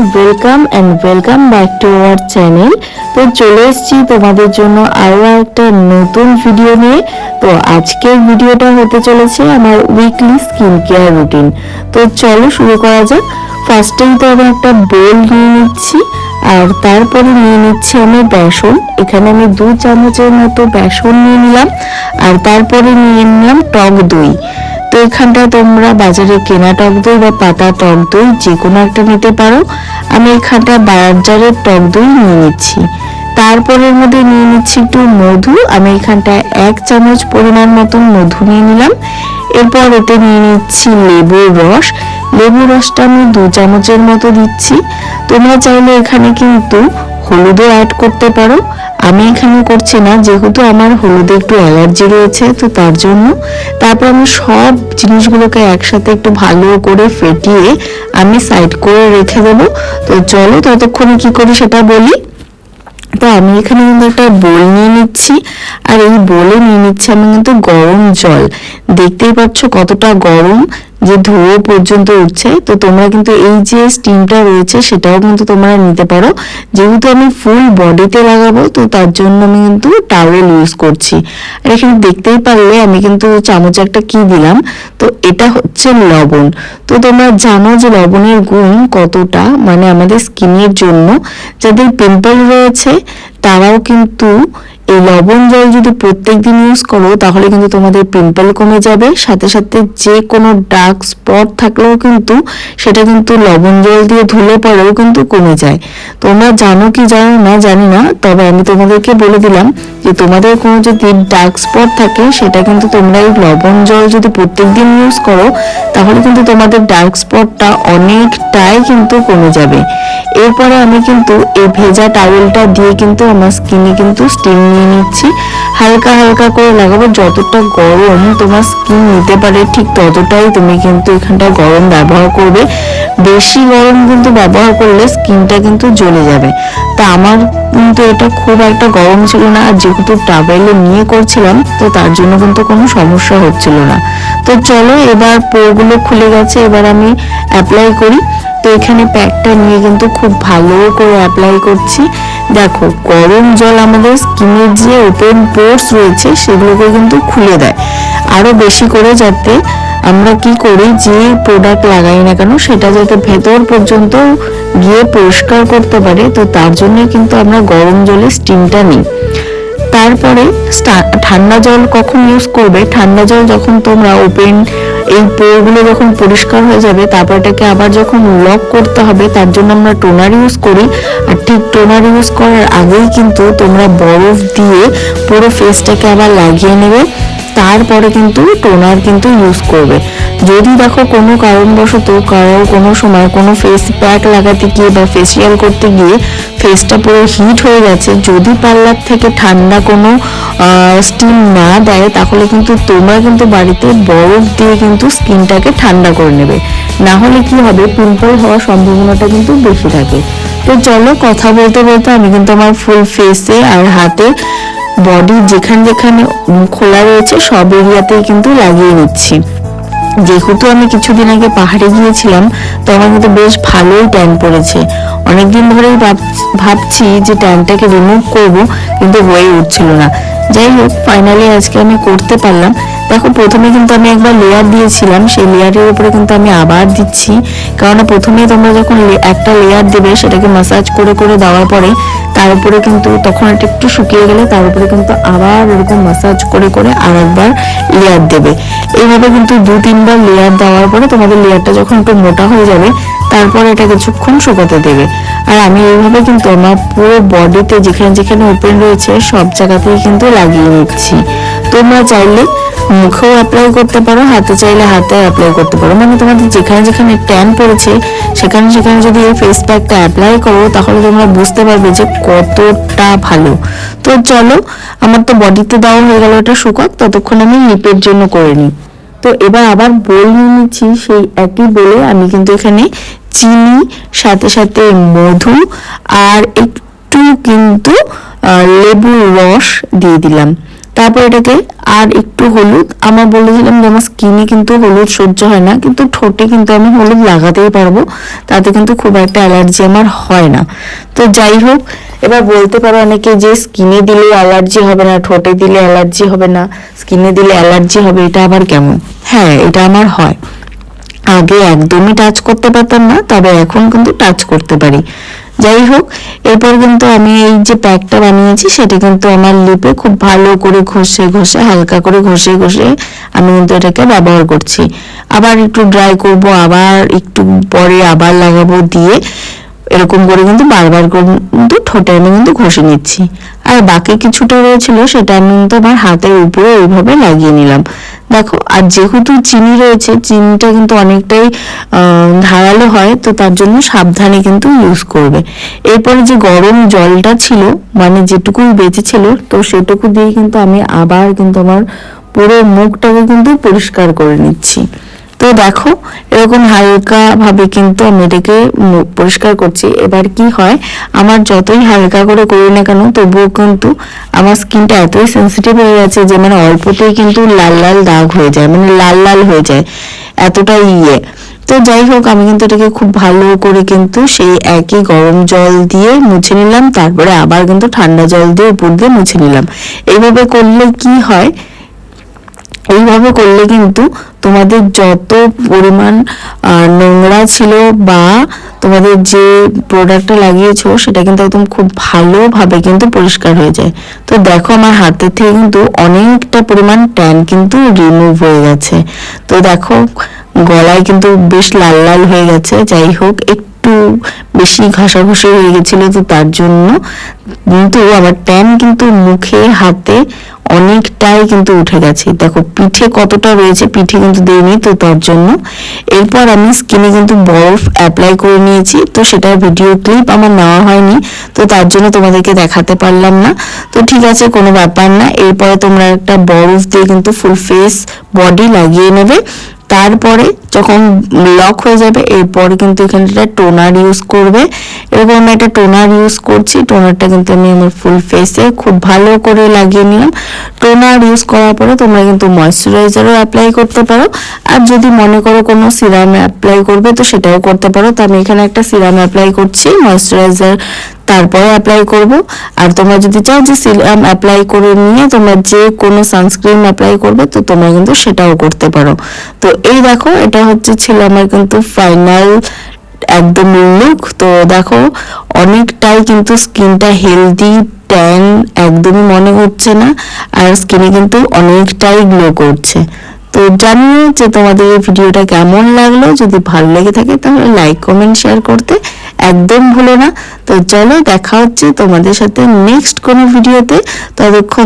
Welcome back to our channel. তো চলে এসেছি তোমাদের জন্য আরও একটা নতুন ভিডিও নিয়ে। তো আজকের ভিডিওটা হতে চলেছে আমার উইকলি স্কিন কেয়ার রুটিন। তো চলো শুরু করা যাক। ফার্স্টেই তো আমি একটা বোল নিয়ে নিচ্ছি, আর তারপরে নিয়ে নিচ্ছি আমি বেসন। এখানে আমি 2 চামচের মতো বেসন নিয়ে নিলাম, আর তারপরে নিয়ে নিলাম টক দই। তো এখানটা তোমরা বাজারে কেনা টক দই বা পাতা টক দই যে কোনো একটা নিতে পারো। আমি এখানটা বাজারের টক দই নিয়ে নিচ্ছি। তারপরের মধ্যে নিয়ে নিচ্ছি একটু মধু। আমি এখানটায় 1 চামচ পরিমাণ মতন মধু নিয়ে নিলাম। এরপর এতে নিয়ে নিচ্ছি লেবুর রস। লেবুর রসটা আমি 2 চামচের মতো দিচ্ছি। তোমরা চাইলে এখানে কিন্তু হলুদও অ্যাড করতে পারো। আমি এখানে করছি না, যেহেতু আমার হলুদে একটু অ্যালার্জি রয়েছে, তো তার জন্য। তারপর আমি সব জিনিসগুলোকে একসাথে একটু ভালো করে ফেটিয়ে আমি সাইড করে রেখে দেবো। তো চলো ততক্ষণে কি করি সেটা বলি। তো আমি এখানে কিন্তু একটা বোল নিয়ে নিচ্ছি, আর এই বোলে নিয়ে নিচ্ছি আমি কিন্তু গরম জল। দেখতেই পাচ্ছ কতটা গরম, যে ধোঁয়া পর্যন্ত উঠছে। তো তোমরা কিন্তু এই যে স্টিমটা রয়েছে সেটাও কিন্তু তোমরা নিতে পারো। যেহেতু আমি ফুল বডিতে লাগাবো, তো তার জন্য আমি কিন্তু টাওয়েল ইউজ করছি। আর এখানে দেখতেই পারলে আমি কিন্তু চামচ একটা কি দিলাম, তো এটা হচ্ছে লবণ। তো তোমরা জানো যে লবণের গুণ কতটা, মানে আমাদের স্কিনের জন্য। যাদের পিম্পল রয়েছে তারাও কিন্তু এই লবণ জল যদি প্রত্যেকদিন ইউজ করো, তাহলে কিন্তু তোমাদের পিম্পল কমে যাবে। সাথে সাথে যে কোনো ডার্ক স্পট থাকলেও কিন্তু সেটা কিন্তু লবণ জল দিয়ে ধুলে পরেও কিন্তু কমে যায়। তোমরা জানো কি জানো না জানি না, তবে আমি তোমাদেরকে বলে দিলাম যে তোমাদের কোনো যদি ডার্ক স্পট থাকে, সেটা কিন্তু তোমরা এই লবণ জল যদি প্রত্যেকদিন ইউজ করো, তাহলে কিন্তু তোমাদের ডার্ক স্পটটা অনেকটাই কিন্তু কমে যাবে। এরপরে আমি কিন্তু এই ভেজা টাওয়েলটা দিয়ে কিন্তু আমার স্কিনে কিন্তু স্টিম নিয়ে নিচ্ছি। হালকা হালকা করে লাগাবো। যতটা গরম তোমার স্কিন নিতে পারে ঠিক ততটাই তুমি কিন্তু এখানটা গরম ব্যবহার করবে। বেশি গরম কিন্তু ব্যবহার করলে স্কিনটা কিন্তু জ্বলে যাবে। তা আমার কিন্তু এটা খুব একটা গরম ছিল না, আর যেহেতু টাওয়েলে নিয়ে করছিলাম, তো তার জন্য কিন্তু কোনো সমস্যা হচ্ছিল না। তো চলো, এবার পোরগুলো খুলে গেছে, এবার আমি অ্যাপ্লাই করি। তো এখানে প্যাকটা নিয়ে কিন্তু খুব ভালো করে অ্যাপ্লাই করছি। দেখো, গরম জল আমাদের স্কিনের যে ওপেন পোর্স রয়েছে সেগুলোকে কিন্তু খুলে দেয় আরো বেশি করে, যাতে আমরা কি করি, যে প্রোডাক্ট লাগাই না কেন সেটা যাতে ভেতর পর্যন্ত গিয়ে পরিষ্কার করতে পারে। তো তার জন্য কিন্তু আমরা গরম জলে স্টিমটা নিই। তারপরে ঠান্ডা জল কখন ইউজ করবে? ঠান্ডা জল যখন তোমরা ওপেন এই পোরগুলো যখন পরিষ্কার হয়ে যাবে, তারপর এটাকে আবার যখন লক করতে হবে, তার জন্য আমরা টোনার ইউজ করি। আর ঠিক টোনার ইউজ করার আগেই কিন্তু তোমরা বরফ দিয়ে পুরো ফেসটাকে আবার লাগিয়ে নেবে। তারপরে কিন্তু টোনার কিন্তু ইউজ করবে। যদি দেখো কোনো কারণবশত কোনো সময় কোনো ফেস প্যাক লাগাতে গিয়ে বা ফেসিয়াল করতে গিয়ে ফেসটা পুরো হিট হয়ে গেছে, যদি পার্লার থেকে ঠান্ডা কোনো স্টিম না দেয়, তাহলে কিন্তু তোমরা কিন্তু বাড়িতে বরফ দিয়ে কিন্তু স্কিনটাকে ঠান্ডা করে নেবে। না হলে কি হবে, পিম্পল হওয়ার সম্ভাবনাটা কিন্তু বেশি থাকে। তো চলো, কথা বলতে বলতে আমি কিন্তু আমার ফুল ফেসে আর হাতে বডি যেখানে যেখানে খোলা রয়েছে সব এরিয়াতেই কিন্তু লাগিয়ে নিচ্ছি। যেহেতু আমি কিছুদিন আগে পাহাড়ে গিয়েছিলাম, তো আমার কিন্তু বেশ ভালোই ট্যান পড়েছে। অনেকদিন ধরেই ভাবছি যে ট্যানটাকে রিমুভ করব, কিন্তু হয়ে উঠছিল না। যাই হোক, ফাইনালি আজকে আমি করতে পারলাম। দেখো, প্রথমে কিন্তু আমি একবার লেয়ার দিয়েছিলাম, সেই লেয়ারের উপরে কিন্তু আমি আবার দিচ্ছি। কারণ প্রথমেই তোমরা যখন একটা লেয়ার দেবে, সেটাকে ম্যাসাজ করে করে দেওয়ার পরে তার উপরে কিন্তু তখন এটা একটু শুকিয়ে গেলে তার উপরে কিন্তু আবার এরকম ম্যাসাজ করে করে আর একবার লেয়ার দেবে। এইভাবে কিন্তু 2-3 বার লেয়ার দেওয়ার পরে তোমাদের লেয়ারটা যখন একটু মোটা হয়ে যাবে, তারপর এটা কিছুক্ষণ শুকাতে দেবে। আর আমি এইভাবে কিন্তু আমার পুরো বডিতে যেখানে যেখানে ওপেন রয়েছে সব জায়গাতেই কিন্তু লাগিয়ে নিচ্ছি। তোমরা চাইলে মুখেও অ্যাপ্লাই করতে পারো, হাতে চাইলে হাতে অ্যাপ্লাই করতে পারো। মানে তোমাদের যেখানে যেখানে ট্যান পড়েছে সেখানে সেখানে যদি এই ফেস প্যাকটা অ্যাপ্লাই করো, তাহলে তোমরা বুঝতে পারবে যে কতটা ভালো। তো চলো, আমার তো বডিতে দেওয়া হয়ে গেল, এটা শুকাক, ততক্ষণ আমি লিপের জন্য করে নিই। তো এবার আবার বোল নিয়ে নিচ্ছি। সেই একই বোলে আমি কিন্তু এখানে চিনি, সাথে সাথে মধু আর একটু কিন্তু লেবুর রস দিয়ে দিলাম। তারপর এটাকে আর একটু হলুদ, আমার বলেছিলাম যে আমার স্কিনে কিন্তু হলুদ সহ্য হয় না, কিন্তু ঠোঁটে কিন্তু আমি হলুদ লাগাতেই পারবো, তাতে কিন্তু খুব একটা অ্যালার্জি আমার হয় না। তো যাই হোক, এবার বলতে পারো অনেকে যে স্কিনে দিলে অ্যালার্জি হবে না, ঠোঁটে দিলে অ্যালার্জি হবে না, স্কিনে দিলে অ্যালার্জি হবে, এটা আবার কেমন? হ্যাঁ, এটা আমার হয়। আগে একদমই টাচ করতে পারতাম না, তবে এখন কিন্তু টাচ করতে পারি। যাই হোক, এরপর কিন্তু আমি এই যে প্যাকটা বানিয়েছি সেটা কিন্তু আমার লিপে খুব ভালো করে ঘষে ঘষে, হালকা করে ঘষে ঘষে আমি কিন্তু এটাকে ব্যবহার করছি। আবার একটু ড্রাই করব, আবার একটু পরে আবার লাগাবো, দিয়ে এরকম করে কিন্তু বারবার কিন্তু ঠোঁটে আমি কিন্তু ঘষে নিচ্ছি। আর বাকি কিছুটা রয়েছিল সেটা আমি কিন্তু আমার হাতের উপরে ওইভাবে লাগিয়ে নিলাম। দেখো, আর যেহেতু চিনি রয়েছে, চিনিটা কিন্তু অনেকটাই ধারালো হয়, তো তার জন্য সাবধানে কিন্তু ইউজ করবে। এরপরে যে গরম জলটা ছিল, মানে যেটুকুই বেঁচে ছিল, তো সেটুকু দিয়ে কিন্তু আমি আবার কিন্তু আমার পুরো মুখটাকে কিন্তু পরিষ্কার করে নিচ্ছি। তো দেখো, এরকম হালকা ভাবে কিন্তু আমি এটাকে পরিষ্কার করছি। এবার কি হয়, আমার যতই হালকা করে করি না কেন, তবুও কিন্তু আমার স্কিনটা এতই সেন্সিটিভ হয়ে গেছে যে মানে অল্পতেই কিন্তু লাল লাল দাগ হয়ে যায়, মানে লাল লাল হয়ে যায়, এতটাই ইয়ে। তো যাই হোক, আমি কিন্তু এটাকে খুব ভালো করে কিন্তু সেই একই গরম জল দিয়ে মুছে নিলাম, তারপরে আবার কিন্তু ঠান্ডা জল দিয়ে উপর দিয়ে মুছে নিলাম। এইভাবে করলে কি হয়, এইভাবে করলে কিন্তু তোমাদের যত পরিমাণ নোংরা ছিল বা তোমাদের যে প্রোডাক্টটা লাগিয়েছো সেটা কিন্তু একদম খুব ভালোভাবে কিন্তু পরিষ্কার হয়ে যায়। তো দেখো, আমার হাতের থেকে কিন্তু অনেকটা পরিমাণ ট্যান কিন্তু রিমুভ হয়ে গেছে। তো দেখো, গলায় কিন্তু বেশ লাল লাল হয়ে গেছে। যাই হোক, একটু বেশি ঘষাঘষি হয়ে গেছিল, তো তার জন্য কিন্তু আবার ট্যান কিন্তু মুখে, হাতে অনেকটাই কিন্তু উঠে গেছে। দেখো পিঠে কতটা রয়েছে, পিঠে কিন্তু দেয়নি, তো তার জন্য। এরপর আমি স্কিনে কিন্তু বরফ অ্যাপ্লাই করে নিয়েছি, তো সেটার ভিডিও ক্লিপ আমার নেওয়া হয়নি, তো তার জন্য তোমাদেরকে দেখাতে পারলাম না। তো ঠিক আছে, কোনো ব্যাপার না। এরপরে তোমরা একটা বরফ দিয়ে কিন্তু ফুল ফেস বডি লাগিয়ে নেবে। তারপরে যখন লক হয়ে যাবে, এরপরে কিন্তু এখানে একটা টোনার ইউজ করবে। এরকম আমি একটা টোনার ইউজ করছি, টোনারটা কিন্তু আমি আমার ফুল ফেসে খুব ভালো করে লাগিয়ে নিলাম। টোনার ইউজ করার পরে তোমরা কিন্তু ময়শ্চারাইজারও অ্যাপ্লাই করতে পারো, আর যদি মনে করো কোনো সিরাম অ্যাপ্লাই করবে তো সেটাও করতে পারো। তো আমি এখানে একটা সিরাম অ্যাপ্লাই করছি, ময়শ্চারাইজার তারপরে অ্যাপ্লাই করব। আর তোমরা যদি চাও যে সিরাম অ্যাপ্লাই করে নিয়ে তোমরা যে কোনো সানস্ক্রিন অ্যাপ্লাই করবে, তো তোমরা কিন্তু সেটাও করতে পারো। তো এই দেখো, এটা ছিল আমার কিন্তু ফাইনাল একদম লুক। তো দেখো, অনেকটাই কিন্তু স্কিনটা হেলদি, ট্যান একদমই মনে হচ্ছে না, আর স্কিনে কিন্তু অনেকটাই গ্লো করছে। তো জানিও যে তোমাদের এই ভিডিওটা কেমন লাগলো। যদি ভালো লেগে থাকে তাহলে লাইক, কমেন্ট, শেয়ার করতে একদম ভুলো না। তো চলো, দেখা হচ্ছে তোমাদের সাথে নেক্সট কোনো ভিডিওতে। ততক্ষণ